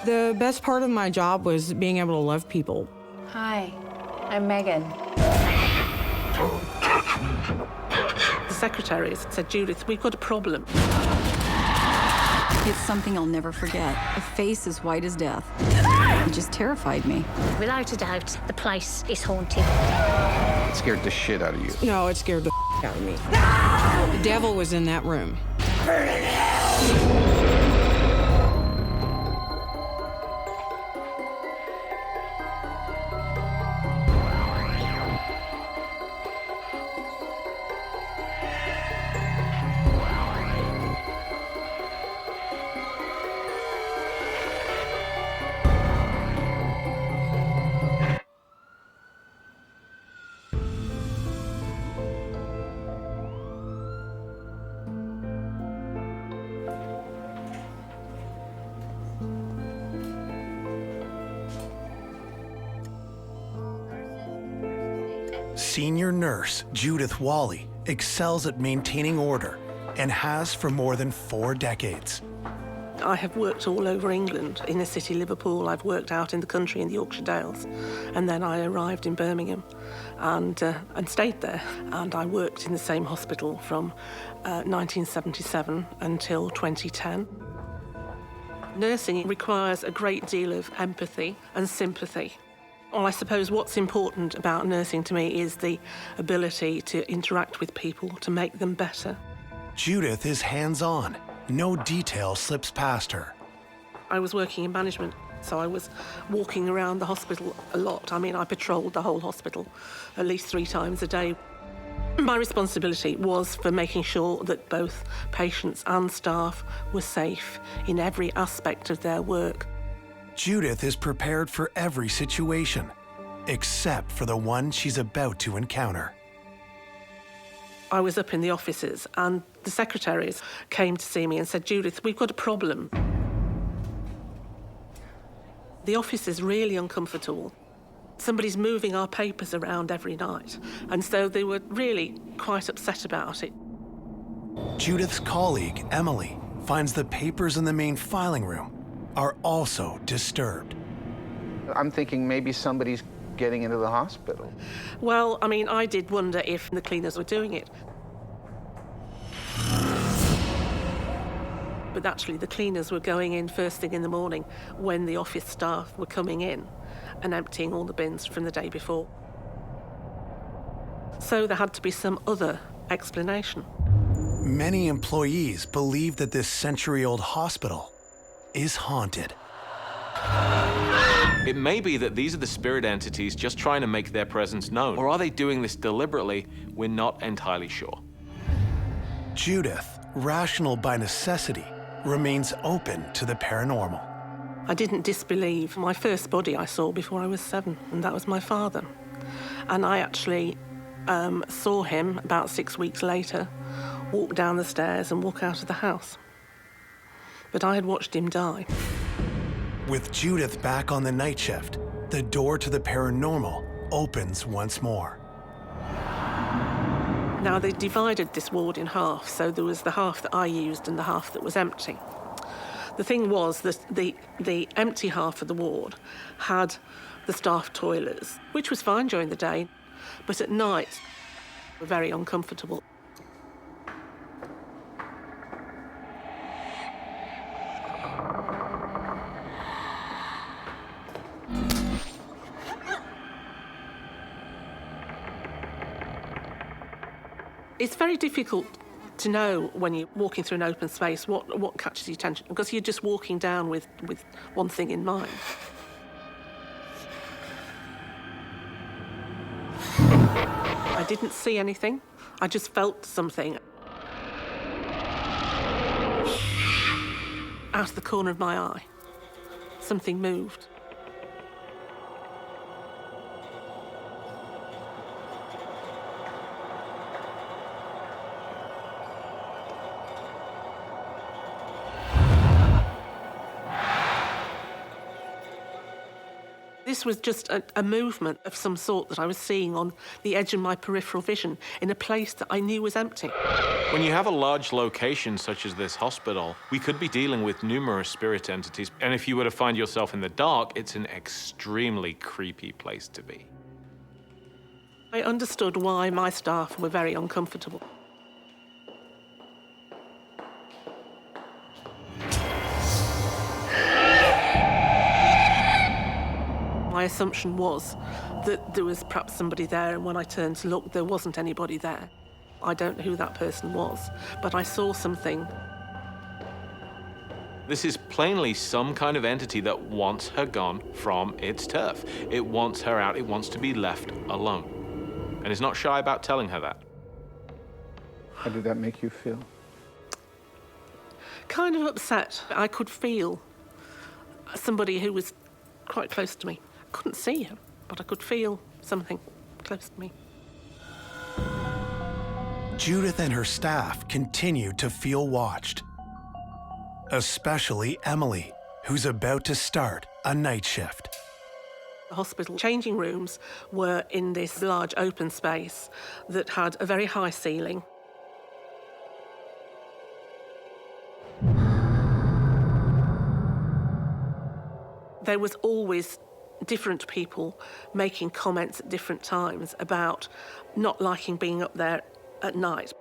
The best part of my job was being able to love people. Hi, I'm Megan. The secretaries said, Judith, we've got a problem. It's something I'll never forget. A face as white as death. It just terrified me. Without a doubt, the place is haunted. It scared the shit out of you. No, it scared the out of me. The devil was in that room. Senior nurse Judith Wally excels at maintaining order and has for more than 4 decades. I have worked all over England, inner city Liverpool. I've worked out in the country in the Yorkshire Dales. And then I arrived in Birmingham and stayed there. And I worked in the same hospital from 1977 until 2010. Nursing requires a great deal of empathy and sympathy. Well, I suppose what's important about nursing to me is the ability to interact with people, to make them better. Judith is hands-on. No detail slips past her. I was working in management, so I was walking around the hospital a lot. I mean, I patrolled the whole hospital at least 3 times a day. My responsibility was for making sure that both patients and staff were safe in every aspect of their work. Judith is prepared for every situation, except for the one she's about to encounter. I was up in the offices and the secretaries came to see me and said, Judith, we've got a problem. The office is really uncomfortable. Somebody's moving our papers around every night. And so they were really quite upset about it. Judith's colleague, Emily, finds the papers in the main filing room are also disturbed. I'm thinking maybe somebody's getting into the hospital. Well, I mean, I did wonder if the cleaners were doing it. But actually, the cleaners were going in first thing in the morning when the office staff were coming in and emptying all the bins from the day before. So there had to be some other explanation. Many employees believe that this century-old hospital is haunted. It may be that these are the spirit entities just trying to make their presence known. Or are they doing this deliberately? We're not entirely sure. Judith, rational by necessity, remains open to the paranormal. I didn't disbelieve. My first body I saw before I was 7, and that was my father. And I actually saw him about 6 weeks later walk down the stairs and walk out of the house. But I had watched him die. With Judith back on the night shift, the door to the paranormal opens once more. Now, they divided this ward in half, so there was the half that I used and the half that was empty. The thing was that the empty half of the ward had the staff toilets, which was fine during the day, but at night, were very uncomfortable. It's very difficult to know when you're walking through an open space what catches your attention, because you're just walking down with one thing in mind. I didn't see anything. I just felt something. Out of the corner of my eye, something moved. This This was just a movement of some sort that I was seeing on the edge of my peripheral vision in a place that I knew was empty. When you have a large location such as this hospital, we could be dealing with numerous spirit entities. And if you were to find yourself in the dark, it's an extremely creepy place to be. I understood why my staff were very uncomfortable. My assumption was that there was perhaps somebody there, and when I turned to look, there wasn't anybody there. I don't know who that person was, but I saw something. This is plainly some kind of entity that wants her gone from its turf. It wants her out, it wants to be left alone. And is not shy about telling her that. How did that make you feel? Kind of upset. I could feel somebody who was quite close to me. I couldn't see him, but I could feel something close to me. Judith and her staff continued to feel watched. Especially Emily, who's about to start a night shift. The hospital changing rooms were in this large open space that had a very high ceiling. There was always different people making comments at different times about not liking being up there at night.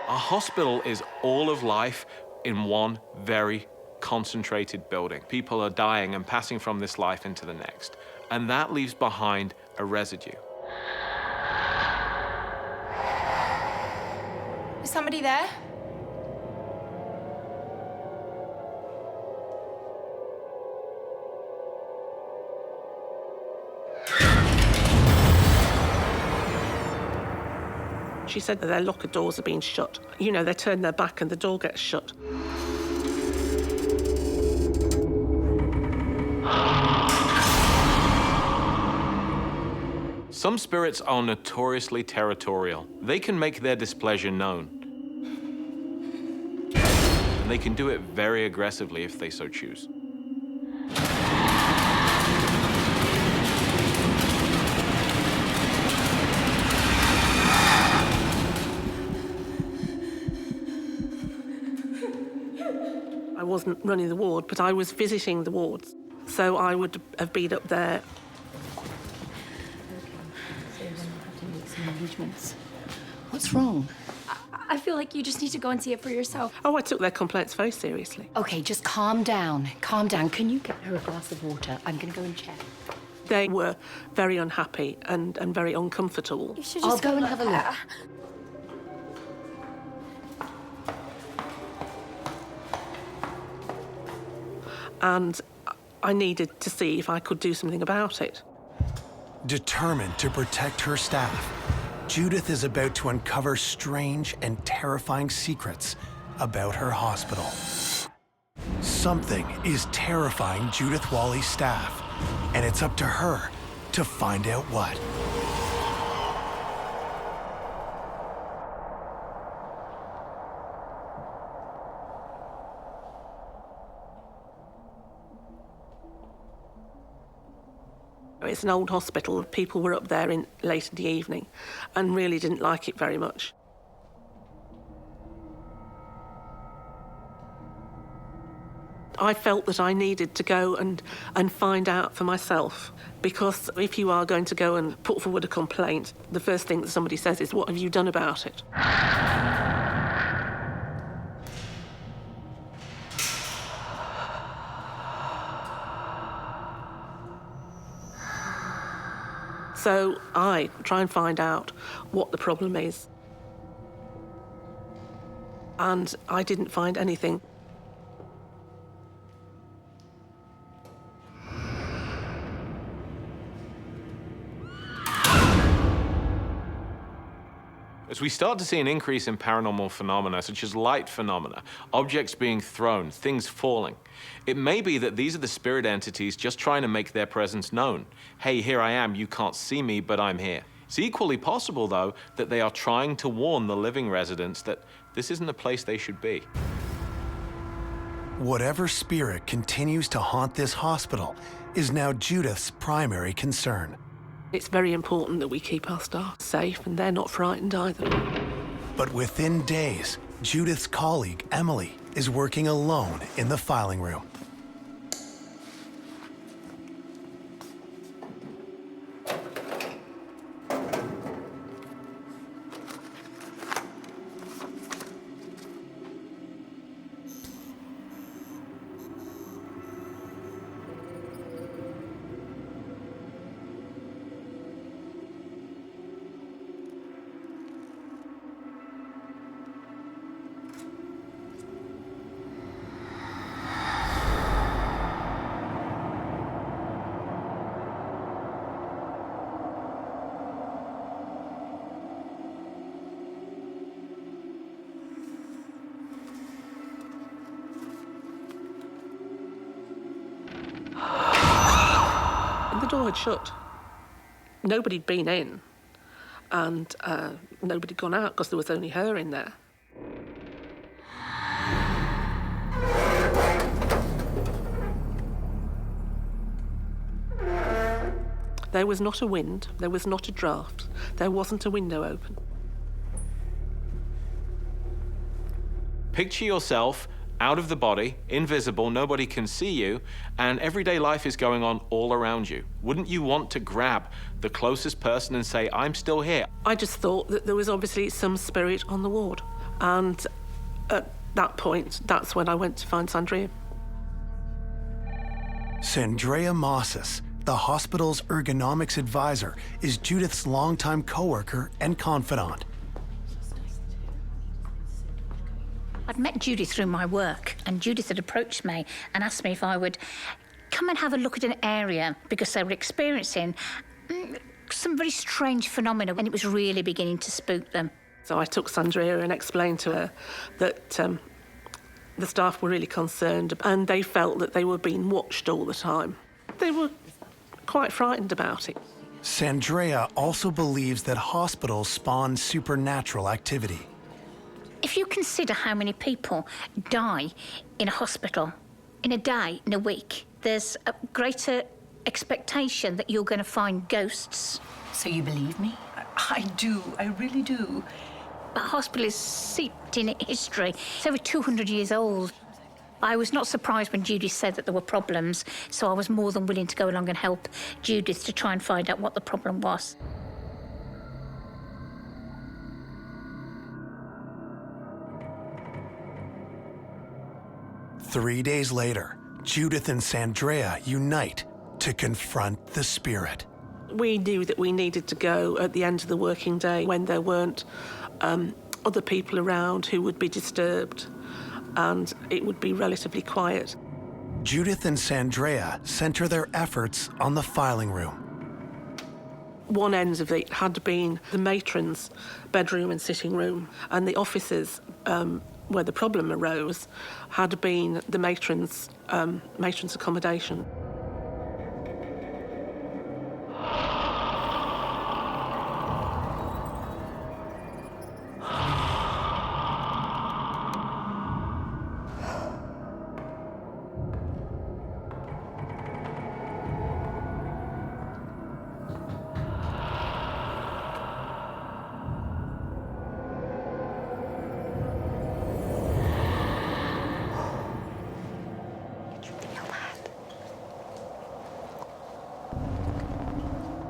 A hospital is all of life in one very concentrated building. People are dying and passing from this life into the next, and that leaves behind a residue. Is somebody there? She said that their locker doors are being shut. You know, they turn their back and the door gets shut. Some spirits are notoriously territorial. They can make their displeasure known. And they can do it very aggressively if they so choose. I wasn't running the ward, but I was visiting the wards. So I would have been up there. What's wrong? I feel like you just need to go and see it for yourself. Oh, I took their complaints very seriously. Okay, just calm down. Calm down. Can you get her a glass of water? I'm going to go and check. They were very unhappy and very uncomfortable. You should I'll just go and have a look. And I needed to see if I could do something about it. Determined to protect her staff, Judith is about to uncover strange and terrifying secrets about her hospital. Something is terrifying Judith Wally's staff, and it's up to her to find out what. It's an old hospital. People were up there late in the evening and really didn't like it very much. I felt that I needed to go and find out for myself, because if you are going to go and put forward a complaint, the first thing that somebody says is, "What have you done about it?" So I try and find out what the problem is. And I didn't find anything. As we start to see an increase in paranormal phenomena, such as light phenomena, objects being thrown, things falling, it may be that these are the spirit entities just trying to make their presence known. Hey, here I am, you can't see me, but I'm here. It's equally possible, though, that they are trying to warn the living residents that this isn't a place they should be. Whatever spirit continues to haunt this hospital is now Judith's primary concern. It's very important that we keep our staff safe and they're not frightened either. But within days, Judith's colleague, Emily, is working alone in the filing room. The door had shut. Nobody'd been in, and nobody'd gone out because there was only her in there. There was not a wind, there was not a draft, there wasn't a window open. Picture yourself out of the body, invisible, nobody can see you, and everyday life is going on all around you. Wouldn't you want to grab the closest person and say, I'm still here? I just thought that there was obviously some spirit on the ward. And at that point, that's when I went to find Sandria. Sandria Mosses, the hospital's ergonomics advisor, is Judith's longtime coworker and confidant. I'd met Judith through my work, and Judith had approached me and asked me if I would come and have a look at an area because they were experiencing some very strange phenomena, and it was really beginning to spook them. So I took Sandria and explained to her that the staff were really concerned and they felt that they were being watched all the time. They were quite frightened about it. Sandria also believes that hospitals spawn supernatural activity. If you consider how many people die in a hospital in a day, in a week, there's a greater expectation that you're going to find ghosts. So you believe me? I do, I really do. The hospital is seeped in history. It's over 200 years old. I was not surprised when Judith said that there were problems, so I was more than willing to go along and help Judith to try and find out what the problem was. Three days later, Judith and Sandria unite to confront the spirit. We knew that we needed to go at the end of the working day when there weren't other people around who would be disturbed, and it would be relatively quiet. Judith and Sandria center their efforts on the filing room. One end of it had been the matron's bedroom and sitting room, and the offices where the problem arose had been the matron's accommodation.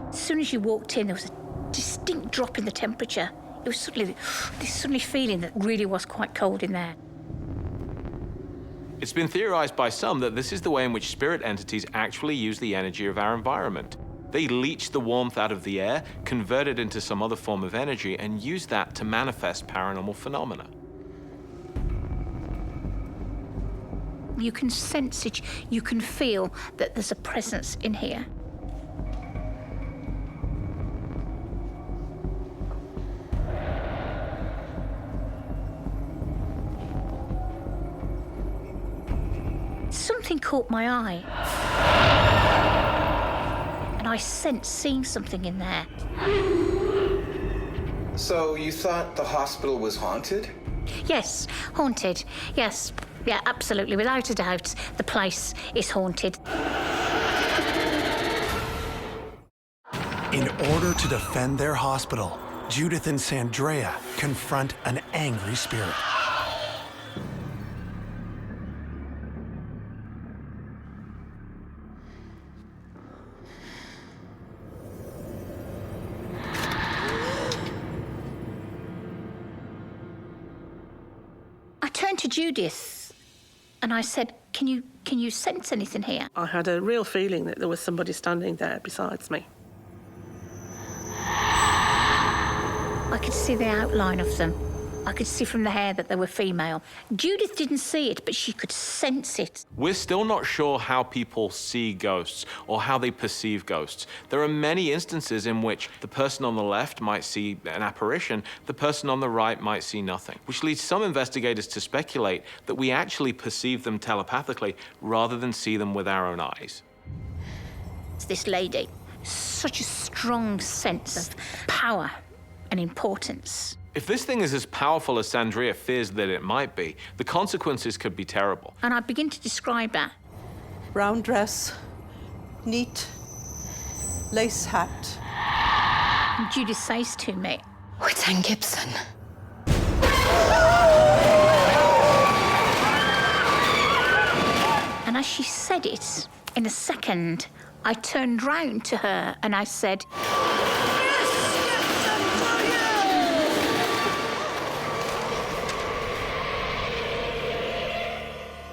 As soon as you walked in, there was a distinct drop in the temperature. It was suddenly feeling that really was quite cold in there. It's been theorized by some that this is the way in which spirit entities actually use the energy of our environment. They leach the warmth out of the air, convert it into some other form of energy, and use that to manifest paranormal phenomena. You can sense it, you can feel that there's a presence in here. something caught my eye. And I sensed seeing something in there. So you thought the hospital was haunted? Yes, haunted. Yes, yeah, absolutely. Without a doubt, the place is haunted. In order to defend their hospital, Judith and Sandrea confront an angry spirit. I turned to Judith and I said, can you sense anything here? I had a real feeling that there was somebody standing there besides me. I could see the outline of them. I could see from the hair that they were female. Judith didn't see it, but she could sense it. We're still not sure how people see ghosts or how they perceive ghosts. There are many instances in which the person on the left might see an apparition, the person on the right might see nothing, which leads some investigators to speculate that we actually perceive them telepathically rather than see them with our own eyes. It's this lady, such a strong sense of power and importance. If this thing is as powerful as Sandrea fears that it might be, the consequences could be terrible. And I begin to describe her. Brown dress, neat, lace hat. And Judith says to me, Oh, it's Anne Gibson. and as she said it, in a second, I turned round to her and I said,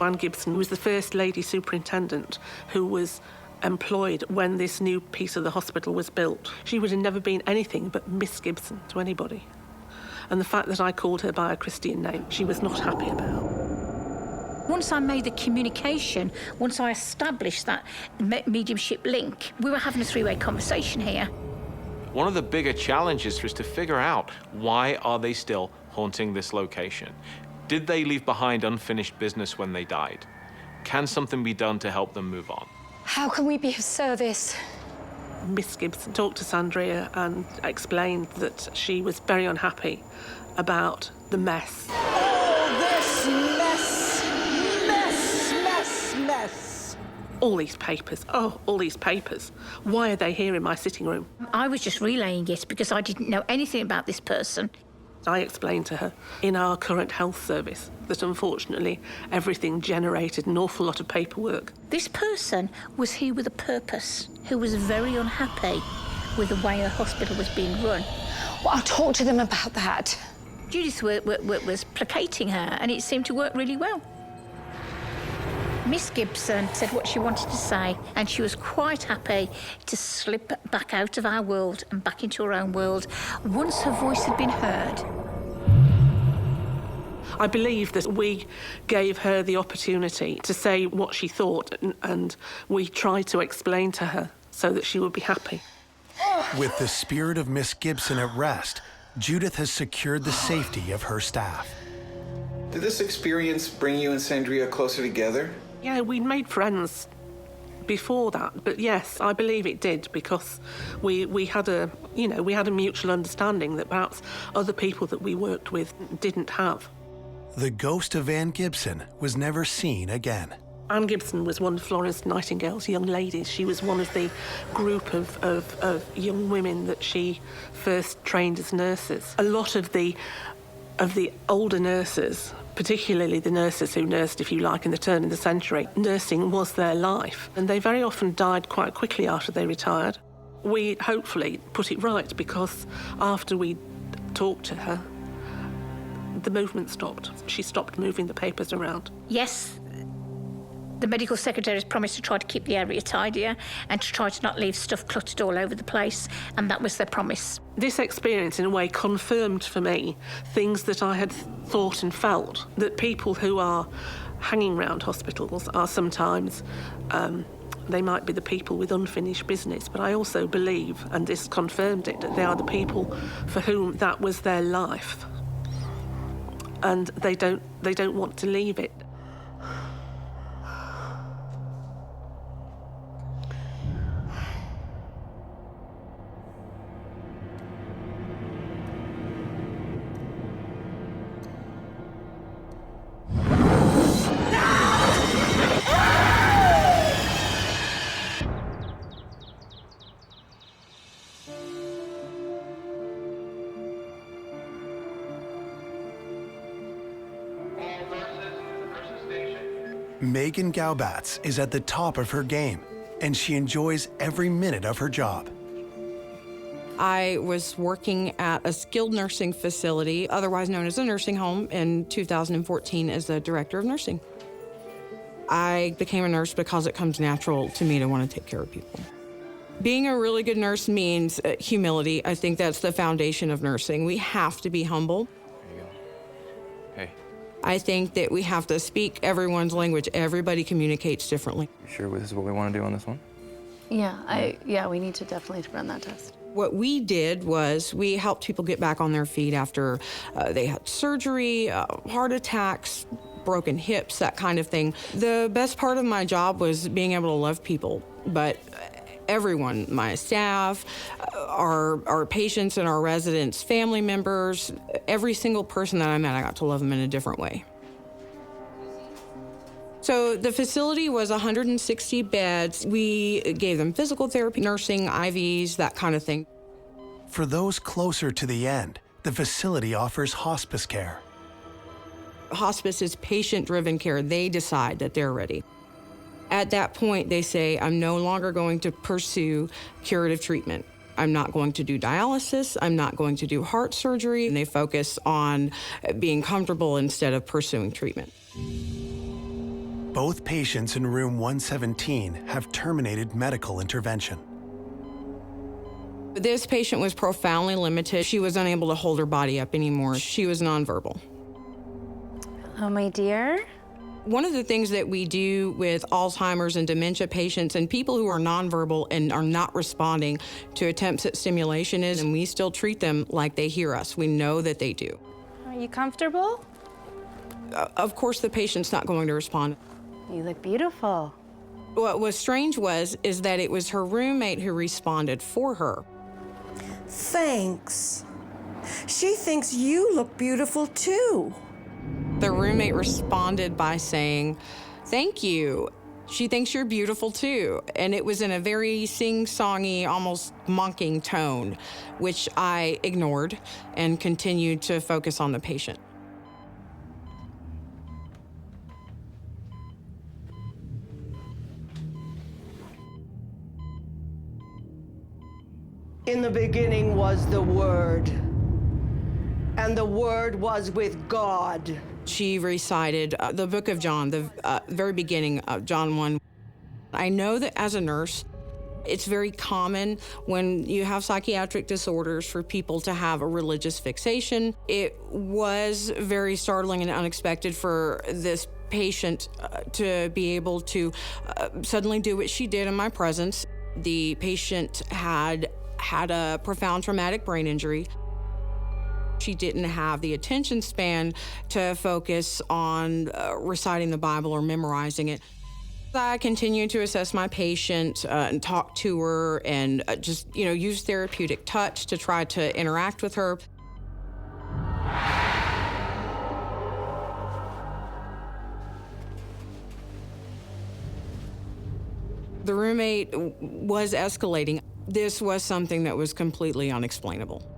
Anne Gibson was the first lady superintendent who was employed when this new piece of the hospital was built. She would have never been anything but Miss Gibson to anybody. And the fact that I called her by a Christian name, she was not happy about. once I made the communication, once I established that mediumship link, we were having a three-way conversation here. One of the bigger challenges is to figure out, why are they still haunting this location? Did they leave behind unfinished business when they died? Can something be done to help them move on? How can we be of service? Miss Gibson talked to Sandrea and explained that she was very unhappy about the mess. Oh, this mess. All these papers, all these papers. Why are they here in my sitting room? I was just relaying it because I didn't know anything about this person. I explained to her in our current health service that unfortunately everything generated an awful lot of paperwork. This person was here with a purpose, who was very unhappy with the way her hospital was being run. Well, I'll talk to them about that. Judith was placating her, and it seemed to work really well. Miss Gibson said what she wanted to say, and she was quite happy to slip back out of our world and back into her own world once her voice had been heard. I believe that we gave her the opportunity to say what she thought, and we tried to explain to her so that she would be happy. With the spirit of Miss Gibson at rest, Judith has secured the safety of her staff. Did this experience bring you and Sandrea closer together? Yeah, we'd made friends before that, but yes, I believe it did, because we had a mutual understanding that perhaps other people that we worked with didn't have. The ghost of Anne Gibson was never seen again. Anne Gibson was one of Florence Nightingale's young ladies. She was one of the group of young women that she first trained as nurses. A lot of the older nurses, particularly the nurses who nursed, if you like, in the turn of the century, nursing was their life. And they very often died quite quickly after they retired. We hopefully put it right, because after we talked to her, the movement stopped. She stopped moving the papers around. Yes, the medical secretary has promised to try to keep the area tidier and to try to not leave stuff cluttered all over the place, and that was their promise. This experience, in a way, confirmed for me things that I had thought and felt, that people who are hanging around hospitals are sometimes, they might be the people with unfinished business, but I also believe, and this confirmed it, that they are the people for whom that was their life, and they don't want to leave it. Megan Galbatz is at the top of her game, and she enjoys every minute of her job. I was working at a skilled nursing facility, otherwise known as a nursing home, in 2014 as the director of nursing. I became a nurse because it comes natural to me to want to take care of people. Being a really good nurse means humility. I think that's the foundation of nursing. We have to be humble. There you go. Hey. I think that we have to speak everyone's language. Everybody communicates differently. You sure this is what we want to do on this one? Yeah, we need to definitely run that test. What we did was we helped people get back on their feet after they had surgery, heart attacks, broken hips, that kind of thing. The best part of my job was being able to love people, but everyone, my staff, our patients and our residents, family members, every single person that I met, I got to love them in a different way. So the facility was 160 beds. We gave them physical therapy, nursing, IVs, that kind of thing. For those closer to the end, the facility offers hospice care. Hospice is patient-driven care. They decide that they're ready. At that point, they say, I'm no longer going to pursue curative treatment. I'm not going to do dialysis. I'm not going to do heart surgery. And they focus on being comfortable instead of pursuing treatment. Both patients in room 117 have terminated medical intervention. This patient was profoundly limited. She was unable to hold her body up anymore. She was nonverbal. Oh, my dear. One of the things that we do with Alzheimer's and dementia patients and people who are nonverbal and are not responding to attempts at stimulation is, and we still treat them like they hear us. We know that they do. Are you comfortable? Of course, the patient's not going to respond. You look beautiful. What was strange is that it was her roommate who responded for her. Thanks. She thinks you look beautiful too. The roommate responded by saying, thank you. She thinks you're beautiful too. And it was in a very sing-songy, almost mocking tone, which I ignored and continued to focus on the patient. In the beginning was the Word, and the Word was with God. She recited the book of John, the very beginning of John 1. I know that as a nurse, it's very common when you have psychiatric disorders for people to have a religious fixation. It was very startling and unexpected for this patient to be able to suddenly do what she did in my presence. The patient had a profound traumatic brain injury. She didn't have the attention span to focus on reciting the Bible or memorizing it. I continued to assess my patient and talk to her and just, use therapeutic touch to try to interact with her. The roommate was escalating. This was something that was completely unexplainable.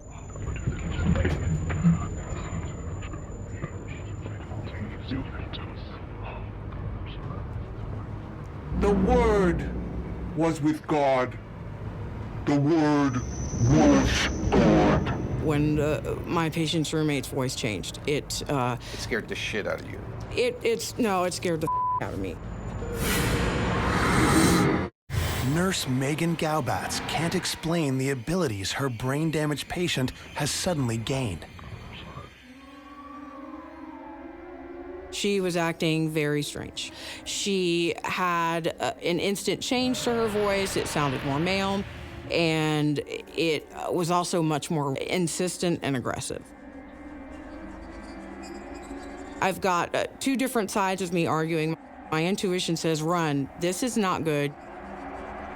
The Word was with God. The Word was God. When my patient's roommate's voice changed, it scared the shit out of you. It scared the out of me. Nurse Megan Galbatz can't explain the abilities her brain-damaged patient has suddenly gained. She was acting very strange. She had an instant change to her voice. It sounded more male, and it was also much more insistent and aggressive. I've got two different sides of me arguing. My intuition says, run. This is not good.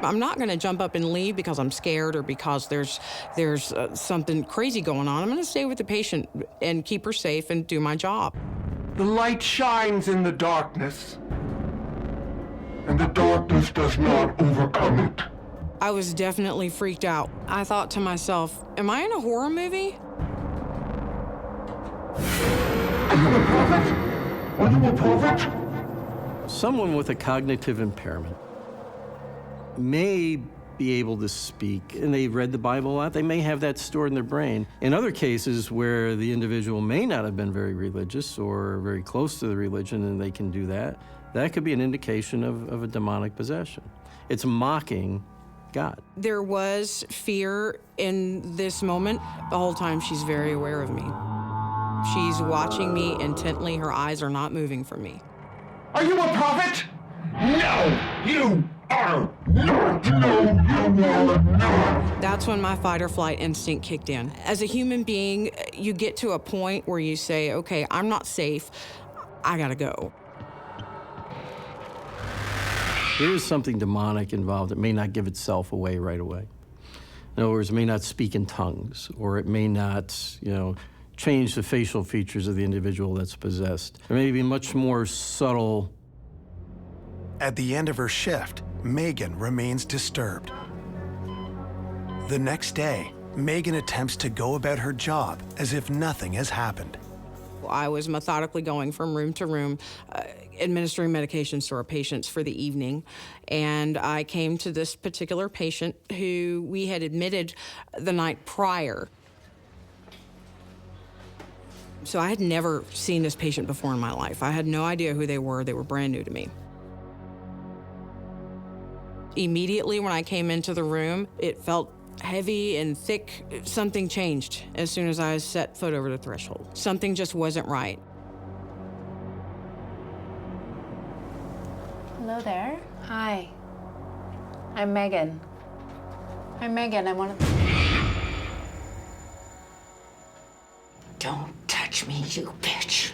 I'm not going to jump up and leave because I'm scared or because there's something crazy going on. I'm going to stay with the patient and keep her safe and do my job. The light shines in the darkness, and the darkness does not overcome it. I was definitely freaked out. I thought to myself, am I in a horror movie? Are you a prophet? Are you a prophet? Someone with a cognitive impairment may be able to speak, and they've read the Bible a lot. They may have that stored in their brain. In other cases where the individual may not have been very religious or very close to the religion and they can do that, that could be an indication of a demonic possession. It's mocking God. There was fear in this moment. The whole time she's very aware of me. She's watching me intently. Her eyes are not moving from me. Are you a prophet? No, you are not. No, you are not. That's when my fight or flight instinct kicked in. As a human being, you get to a point where you say, okay, I'm not safe. I gotta go. There is something demonic involved that may not give itself away right away. In other words, it may not speak in tongues, or it may not, change the facial features of the individual that's possessed. There may be much more subtle. At the end of her shift, Megan remains disturbed. The next day, Megan attempts to go about her job as if nothing has happened. I was methodically going from room to room, administering medications to our patients for the evening. And I came to this particular patient who we had admitted the night prior. So I had never seen this patient before in my life. I had no idea who they were. They were brand new to me. Immediately when I came into the room, it felt heavy and thick. Something changed as soon as I set foot over the threshold. Something just wasn't right. Hello there. Hi. I'm Megan. I'm Megan. I want to... Don't touch me, you bitch.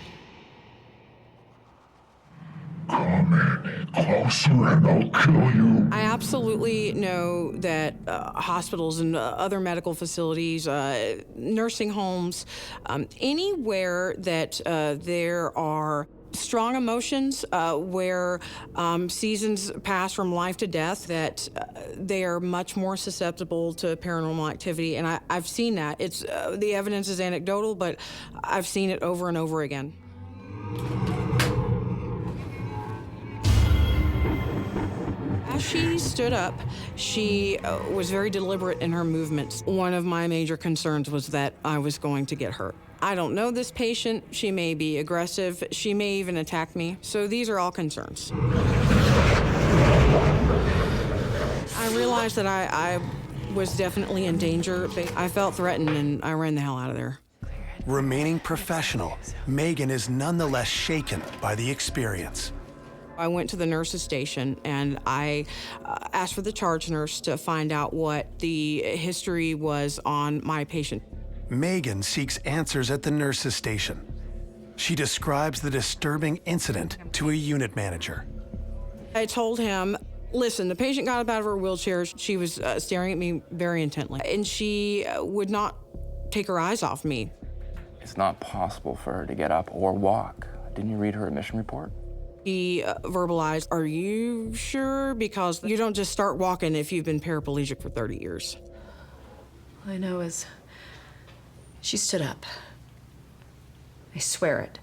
Come any closer and I'll kill you. I absolutely know that hospitals and other medical facilities, nursing homes, anywhere that there are strong emotions, where seasons pass from life to death, that they are much more susceptible to paranormal activity. And I've seen that. It's the evidence is anecdotal, but I've seen it over and over again. As she stood up, she was very deliberate in her movements. One of my major concerns was that I was going to get hurt. I don't know this patient. She may be aggressive. She may even attack me. So these are all concerns. I realized that I was definitely in danger. I felt threatened and I ran the hell out of there. Remaining professional, Megan is nonetheless shaken by the experience. I went to the nurse's station and I asked for the charge nurse to find out what the history was on my patient. Megan seeks answers at the nurse's station. She describes the disturbing incident to a unit manager. I told him, listen, the patient got up out of her wheelchair. She was staring at me very intently, and she would not take her eyes off me. It's not possible for her to get up or walk. Didn't you read her admission report? He verbalized, are you sure? Because you don't just start walking if you've been paraplegic for 30 years. All I know is she stood up. I swear it.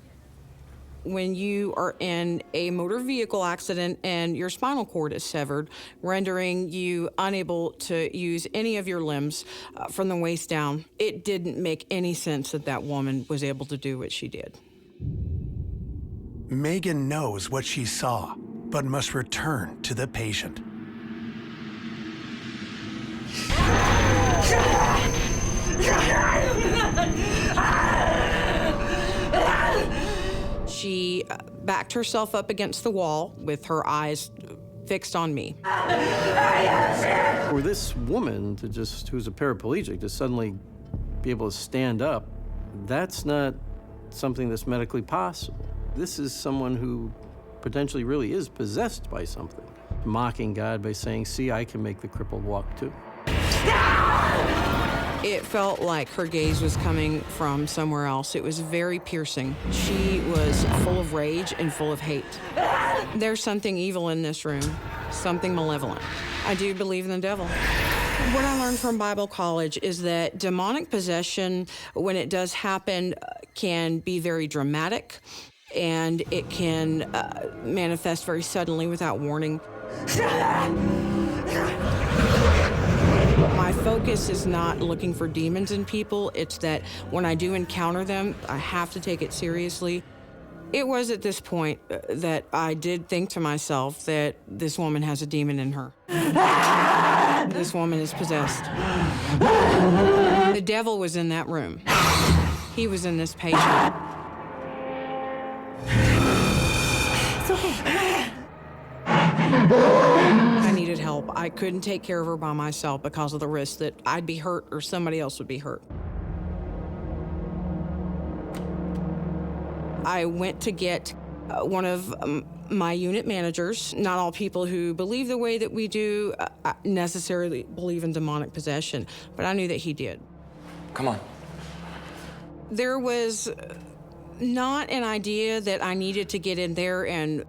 When you are in a motor vehicle accident and your spinal cord is severed, rendering you unable to use any of your limbs from the waist down, it didn't make any sense that that woman was able to do what she did. Megan knows what she saw, but must return to the patient. She backed herself up against the wall with her eyes fixed on me. For this woman who's a paraplegic to suddenly be able to stand up, that's not something that's medically possible. This is someone who potentially really is possessed by something, mocking God by saying, see, I can make the crippled walk too. It felt like her gaze was coming from somewhere else. It was very piercing. She was full of rage and full of hate. There's something evil in this room, something malevolent. I do believe in the devil. What I learned from Bible college is that demonic possession, when it does happen, can be very dramatic. and it can manifest very suddenly without warning. My focus is not looking for demons in people. It's that when I do encounter them, I have to take it seriously. It was at this point that I did think to myself that this woman has a demon in her. This woman is possessed. The devil was in that room. He was in this patient. It's okay. I needed help. I couldn't take care of her by myself because of the risk that I'd be hurt or somebody else would be hurt. I went to get one of my unit managers. Not all people who believe the way that we do necessarily believe in demonic possession, but I knew that he did. Come on. There was not an idea that I needed to get in there and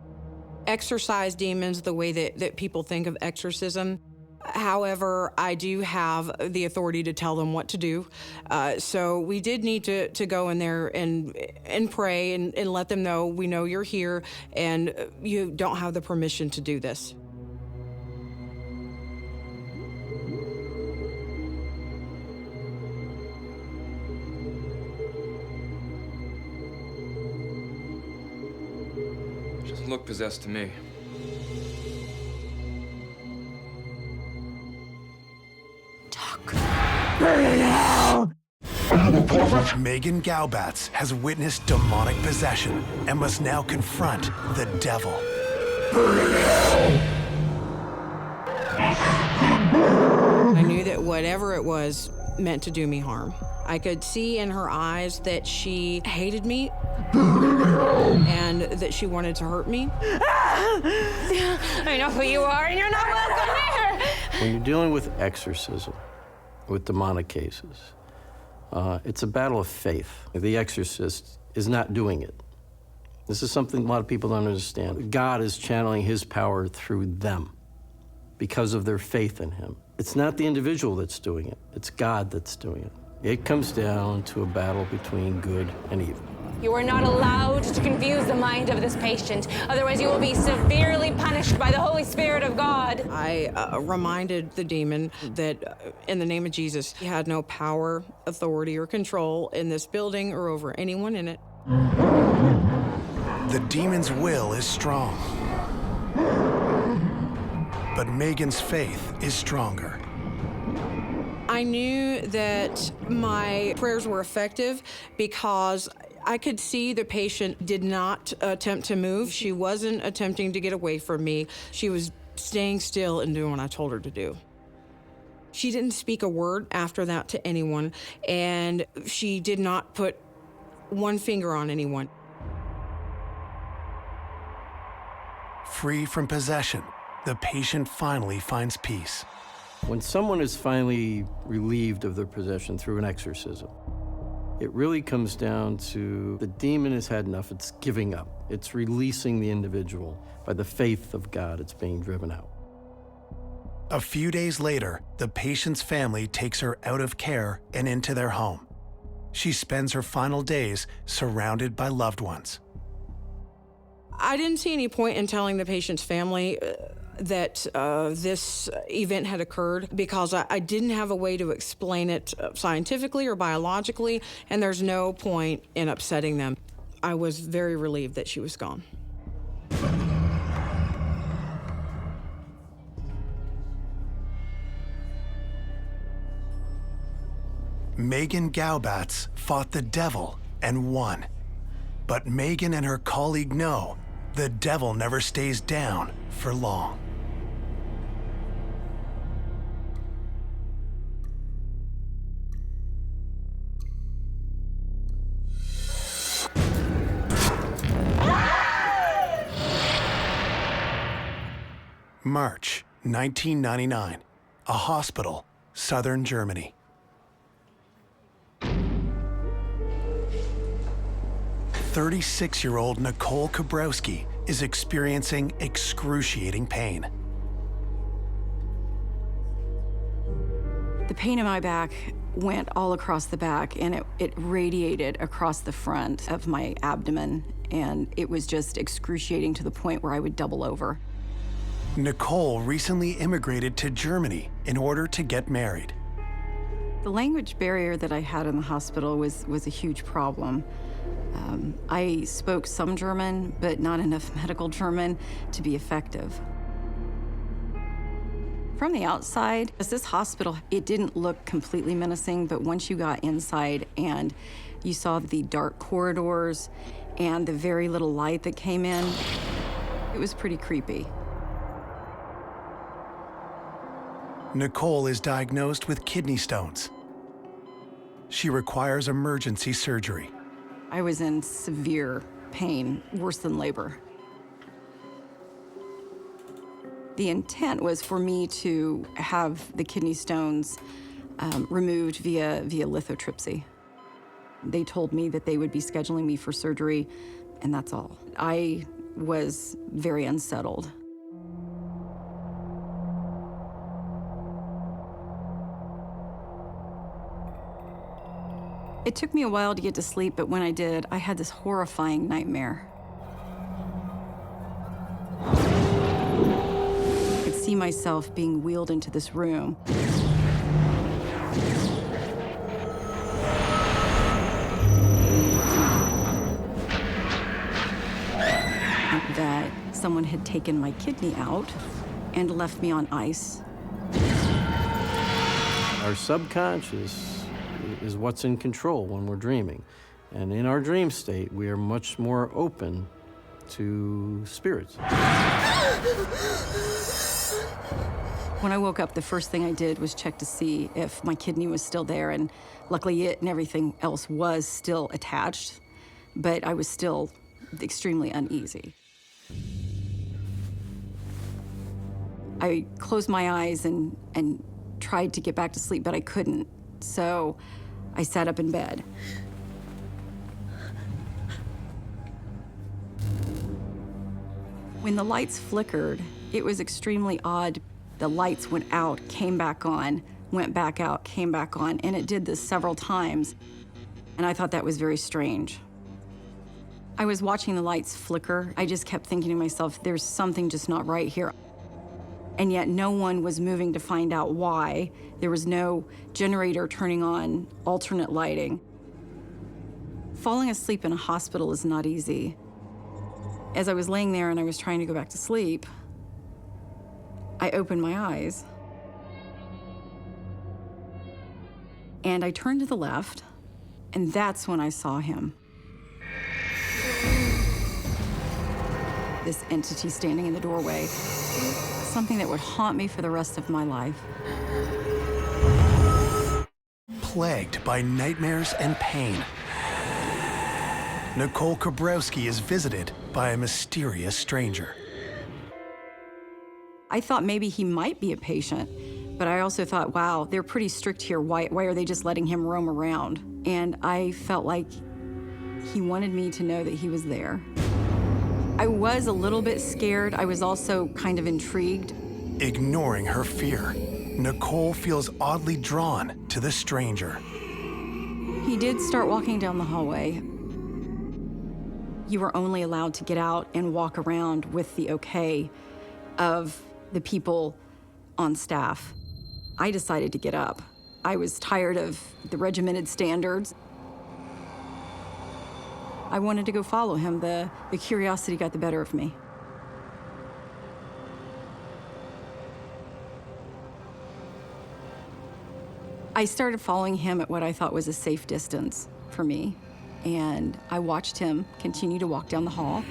exorcise demons the way that people think of exorcism. However, I do have the authority to tell them what to do. So we did need to go in there and pray and let them know, we know you're here and you don't have the permission to do this. She doesn't look possessed to me. Megan Galbatz has witnessed demonic possession and must now confront the devil. I knew that whatever it was meant to do me harm. I could see in her eyes that she hated me and that she wanted to hurt me. I know who you are, and you're not welcome here. When you're dealing with exorcism, with demonic cases, it's a battle of faith. The exorcist is not doing it. This is something a lot of people don't understand. God is channeling his power through them because of their faith in him. It's not the individual that's doing it, it's God that's doing it. It comes down to a battle between good and evil. You are not allowed to confuse the mind of this patient. Otherwise, you will be severely punished by the Holy Spirit of God. I reminded the demon that in the name of Jesus, he had no power, authority, or control in this building or over anyone in it. The demon's will is strong, but Megan's faith is stronger. I knew that my prayers were effective because I could see the patient did not attempt to move. She wasn't attempting to get away from me. She was staying still and doing what I told her to do. She didn't speak a word after that to anyone, and she did not put one finger on anyone. Free from possession, the patient finally finds peace. When someone is finally relieved of their possession through an exorcism, it really comes down to the demon has had enough. It's giving up. It's releasing the individual. By the faith of God, it's being driven out. A few days later, the patient's family takes her out of care and into their home. She spends her final days surrounded by loved ones. I didn't see any point in telling the patient's family that this event had occurred because I didn't have a way to explain it scientifically or biologically, and there's no point in upsetting them. I was very relieved that she was gone. Megan Galbatz fought the devil and won. But Megan and her colleague know the devil never stays down for long. March 1999, a hospital, southern Germany. 36-year-old Nicole Kabrowski is experiencing excruciating pain. The pain in my back went all across the back, and it radiated across the front of my abdomen, and it was just excruciating to the point where I would double over. Nicole recently immigrated to Germany in order to get married. The language barrier that I had in the hospital was a huge problem. I spoke some German, but not enough medical German to be effective. From the outside, as this hospital, it didn't look completely menacing, but once you got inside and you saw the dark corridors and the very little light that came in, it was pretty creepy. Nicole is diagnosed with kidney stones. She requires emergency surgery. I was in severe pain, worse than labor. The intent was for me to have the kidney stones removed via lithotripsy. They told me that they would be scheduling me for surgery, and that's all. I was very unsettled. It took me a while to get to sleep, but when I did, I had this horrifying nightmare. I could see myself being wheeled into this room. That someone had taken my kidney out and left me on ice. Our subconscious is what's in control when we're dreaming. And in our dream state, we are much more open to spirits. When I woke up, the first thing I did was check to see if my kidney was still there, and luckily it and everything else was still attached, but I was still extremely uneasy. I closed my eyes and tried to get back to sleep, but I couldn't. So I sat up in bed. When the lights flickered, it was extremely odd. The lights went out, came back on, went back out, came back on, and it did this several times. And I thought that was very strange. I was watching the lights flicker. I just kept thinking to myself, there's something just not right here. And yet no one was moving to find out why. There was no generator turning on alternate lighting. Falling asleep in a hospital is not easy. As I was laying there and I was trying to go back to sleep, I opened my eyes. And I turned to the left, and that's when I saw him. This entity standing in the doorway. Something that would haunt me for the rest of my life. Plagued by nightmares and pain, Nicole Kabrowski is visited by a mysterious stranger. I thought maybe he might be a patient, but I also thought, wow, they're pretty strict here. Why are they just letting him roam around? And I felt like he wanted me to know that he was there. I was a little bit scared. I was also kind of intrigued. Ignoring her fear, Nicole feels oddly drawn to the stranger. He did start walking down the hallway. You were only allowed to get out and walk around with the okay of the people on staff. I decided to get up. I was tired of the regimented standards. I wanted to go follow him. The curiosity got the better of me. I started following him at what I thought was a safe distance for me, and I watched him continue to walk down the hall.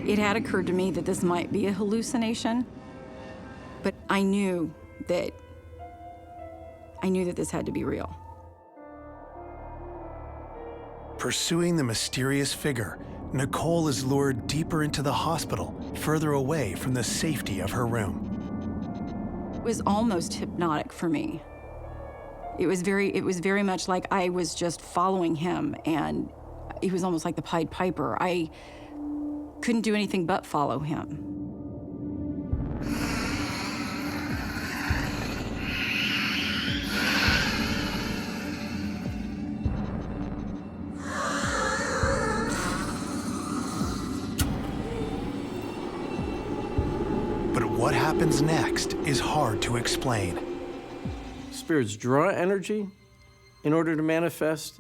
It had occurred to me that this might be a hallucination, but I knew that this had to be real. Pursuing the mysterious figure, Nicole is lured deeper into the hospital, further away from the safety of her room. It was almost hypnotic for me. It was very much like I was just following him, and He was almost like the Pied Piper. I couldn't do anything but follow him. But what happens next is hard to explain. Spirits draw energy in order to manifest,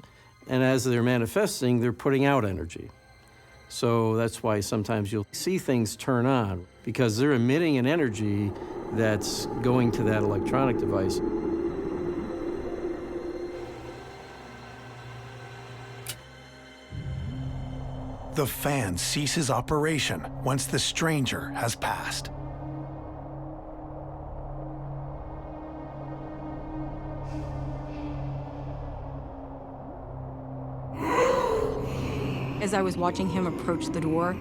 and as they're manifesting, they're putting out energy. So that's why sometimes you'll see things turn on, because they're emitting an energy that's going to that electronic device. The fan ceases operation once the stranger has passed. As I was watching him approach the door,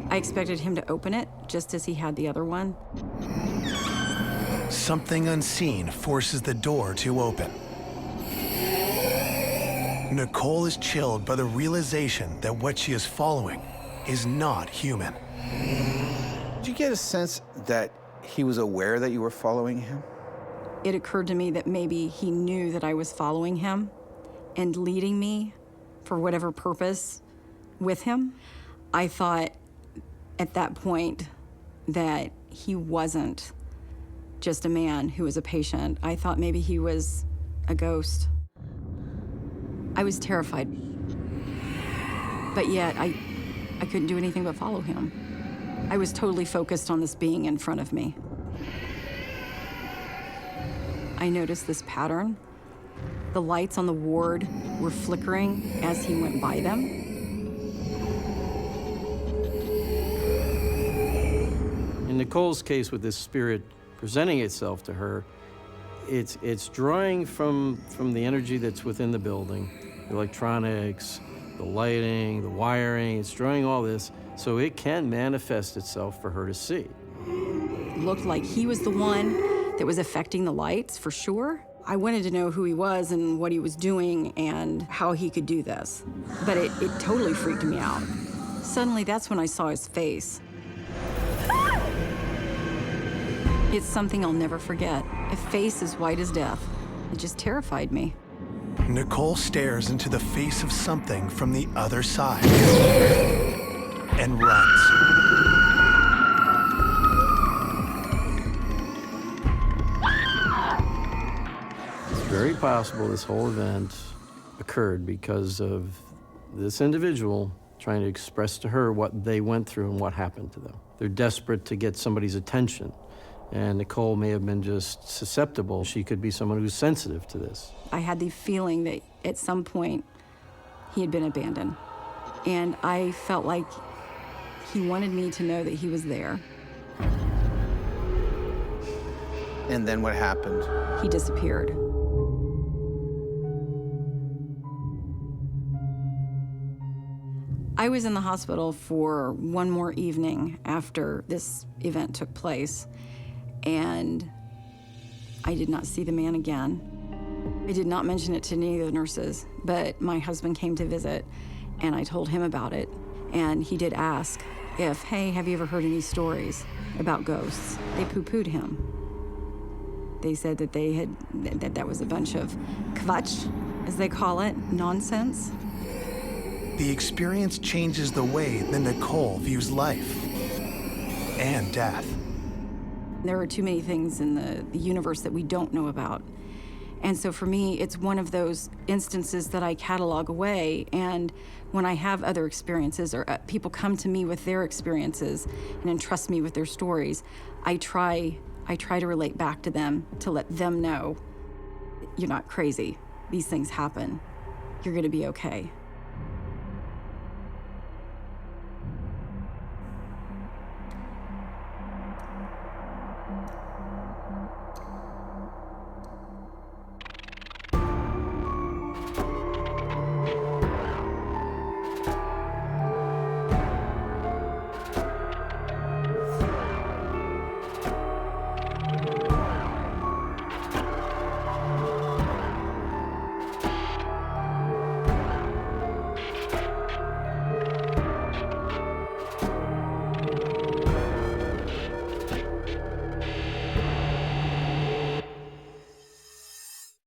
I expected him to open it, just as he had the other one. Something unseen forces the door to open. Nicole is chilled by the realization that what she is following is not human. Did you get a sense that he was aware that you were following him? It occurred to me that maybe he knew that I was following him and leading me for whatever purpose with him. I thought at that point that he wasn't just a man who was a patient. I thought maybe he was a ghost. I was terrified, but yet I couldn't do anything but follow him. I was totally focused on this being in front of me. I noticed this pattern. The lights on the ward were flickering as he went by them. In Nicole's case, with this spirit presenting itself to her, it's drawing from the energy that's within the building, the electronics, the lighting, the wiring. It's drawing all this so it can manifest itself for her to see. It looked like he was the one that was affecting the lights, for sure. I wanted to know who he was and what he was doing and how he could do this. But it totally freaked me out. Suddenly, that's when I saw his face. It's something I'll never forget. A face as white as death. It just terrified me. Nicole stares into the face of something from the other side and runs. It's very possible this whole event occurred because of this individual trying to express to her what they went through and what happened to them. They're desperate to get somebody's attention. And Nicole may have been just susceptible. She could be someone who's sensitive to this. I had the feeling that at some point he had been abandoned. And I felt like he wanted me to know that he was there. And then what happened? He disappeared. I was in the hospital for one more evening after this event took place, and I did not see the man again. I did not mention it to any of the nurses, but my husband came to visit, and I told him about it. And he did ask if, hey, have you ever heard any stories about ghosts? They poo-pooed him. They said that that was a bunch of kvutch, as they call it, nonsense. The experience changes the way that Nicole views life and death. There are too many things in the universe that we don't know about. And so for me, it's one of those instances that I catalog away. And when I have other experiences or people come to me with their experiences and entrust me with their stories, I try to relate back to them to let them know, you're not crazy. These things happen. You're gonna be okay.